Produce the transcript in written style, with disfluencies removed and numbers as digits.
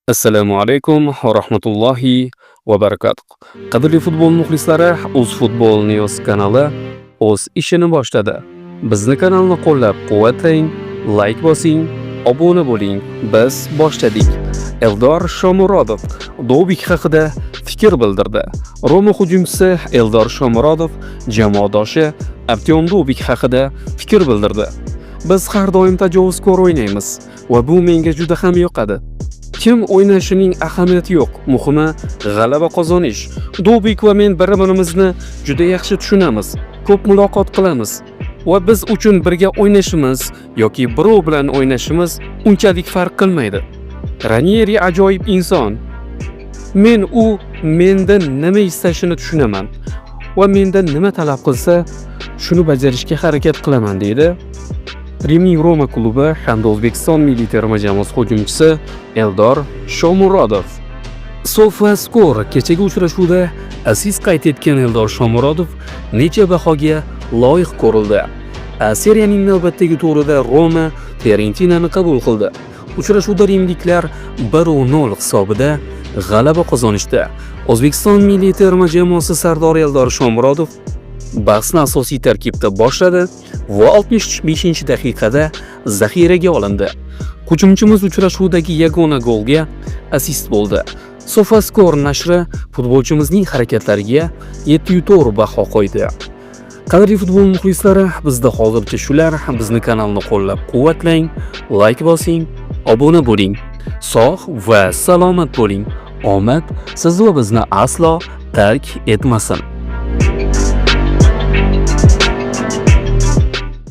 Assalomu alaykum va rahmatullohi va barakatuh. Qadrli futbol muxlislari, Futbol News kanali o'z ishini boshladi. Bizni kanalni qo'llab-quvvatlang, like bosing, obuna bo'ling. Biz boshladik. Eldor Shomurodov Dobik haqida fikr bildirdi. Roma hujumchisi Eldor Shomurodov jamoadoshi Artyom Dobik haqida fikr bildirdi. Biz har doim tajovuzkor o'ynaymiz va bu menga juda ham yoqadi. Kim o'ynashining ahamiyati yo'q, muhimi g'alaba qozonish. Dobik va men bir-birimizni juda yaxshi tushunamiz. Ko'p muloqot qilamiz va biz uchun birga o'ynashimiz yoki birov bilan o'ynashimiz unchalik farq qilmaydi. Ranieri ajoyib inson. Men u mendan nima istashini tushunaman va mendan nima talab qilsa, shuni bajarishga harakat qilaman deydi. Rimning Roma klubi hamda O'zbekiston milliy terma jamoasi hujumchisi Eldor Shomurodov. SofaScore kechagi uchrashuvda assist qayd etgan Eldor Shomurodov necha bahoga loyiq ko'rildi. Seriyaning navbatdagi turida Roma Fiorentinani qabul qildi. Uchrashuvda rimliklar 1-0 hisobida g'alaba qozonishdi. O'zbekiston milliy terma jamoasi sardori Eldor Shomurodov bahsni asosiy tarkibda boshladi va 65-daqiqada zaxiraga olindi. Hujumchimiz uchrashuvdagi yagona golga assist bo'ldi. SofaScore nashri futbolchimizning harakatlariga 7.4 baho qo'ydi. Qadrli futbol muxlislari, bizda hozircha shular. Bizni kanalni qo'llab-quvvatlang, like bosing, obuna bo'ling. Sog' va salomat bo'ling. Omad siz va bizni aslo tark etmasin.